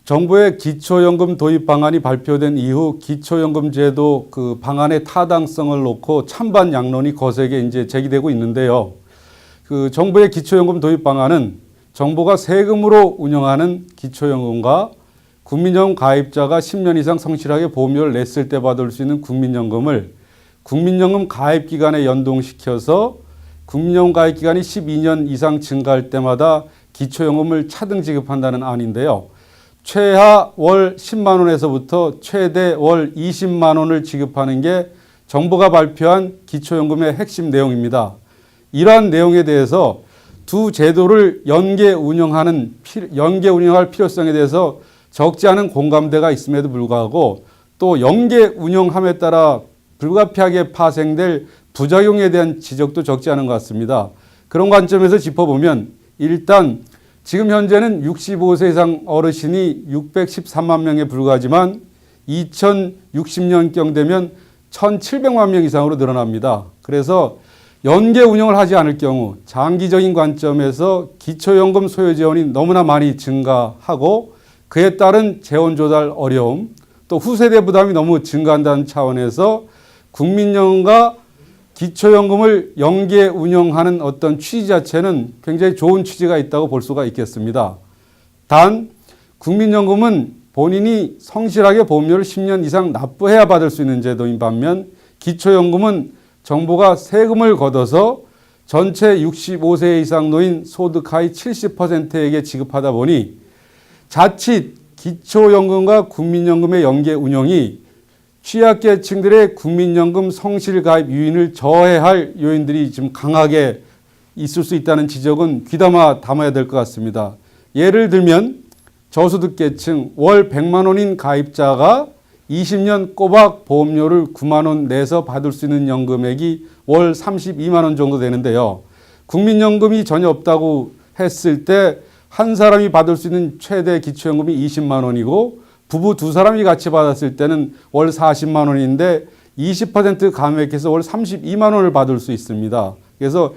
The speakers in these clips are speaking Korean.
정부의 기초연금 도입 방안이 발표된 이후 기초연금 제도 그 방안의 타당성을 놓고 찬반 양론이 거세게 이제 제기되고 있는데요. 그 정부의 기초연금 도입 방안은 정부가 세금으로 운영하는 기초연금과 국민연금 가입자가 10년 이상 성실하게 보험료를 냈을 때 받을 수 있는 국민연금을 국민연금 가입 기간에 연동시켜서 국민연금 가입 기간이 12년 이상 증가할 때마다 기초연금을 차등 지급한다는 안인데요. 최하 월 10만 원에서부터 최대 월 20만 원을 지급하는 게 정부가 발표한 기초연금의 핵심 내용입니다. 이러한 내용에 대해서 두 제도를 연계 운영할 필요성에 대해서 적지 않은 공감대가 있음에도 불구하고 또 연계 운영함에 따라 불가피하게 파생될 부작용에 대한 지적도 적지 않은 것 같습니다. 그런 관점에서 짚어보면 일단 지금 현재는 65세 이상 어르신이 613만 명에 불과하지만 2060년경 되면 1700만 명 이상으로 늘어납니다. 그래서 연계 운영을 하지 않을 경우 장기적인 관점에서 기초연금 소요 재원이 너무나 많이 증가하고 그에 따른 재원 조달 어려움 또 후세대 부담이 너무 증가한다는 차원에서 국민연금과 기초연금을 연계 운영하는 어떤 취지 자체는 굉장히 좋은 취지가 있다고 볼 수가 있겠습니다. 단 국민연금은 본인이 성실하게 보험료를 10년 이상 납부해야 받을 수 있는 제도인 반면 기초연금은 정부가 세금을 걷어서 전체 65세 이상 노인 소득 하위 70%에게 지급하다 보니 자칫 기초연금과 국민연금의 연계 운영이 취약계층들의 국민연금 성실가입 유인을 저해할 요인들이 좀 강하게 있을 수 있다는 지적은 귀담아 담아야 될 것 같습니다. 예를 들면 저소득계층 월 100만 원인 가입자가 20년 꼬박 보험료를 9만 원 내서 받을 수 있는 연금액이 월 32만 원 정도 되는데요. 국민연금이 전혀 없다고 했을 때 한 사람이 받을 수 있는 최대 기초연금이 20만 원이고 부부 두 사람이 같이 받았을 때는 월 40만 원인데 20% 감액해서 월 32만 원을 받을 수 있습니다. 그래서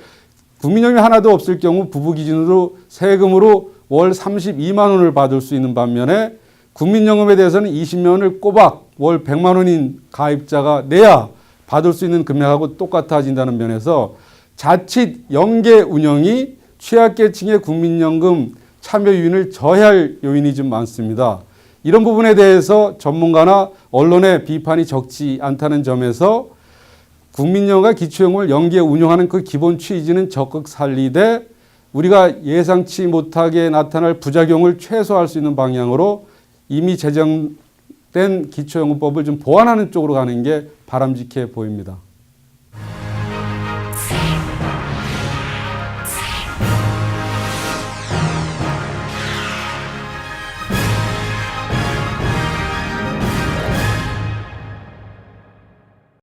국민연금이 하나도 없을 경우 부부 기준으로 세금으로 월 32만 원을 받을 수 있는 반면에 국민연금에 대해서는 20만 원을 꼬박 월 100만 원인 가입자가 내야 받을 수 있는 금액하고 똑같아진다는 면에서 자칫 연계 운영이 취약계층의 국민연금 참여 유인을 저해할 요인이 좀 많습니다. 이런 부분에 대해서 전문가나 언론의 비판이 적지 않다는 점에서 국민연금과 기초연금을 연계 운영하는 그 기본 취지는 적극 살리되 우리가 예상치 못하게 나타날 부작용을 최소화할 수 있는 방향으로 이미 제정된 기초연금법을 좀 보완하는 쪽으로 가는 게 바람직해 보입니다.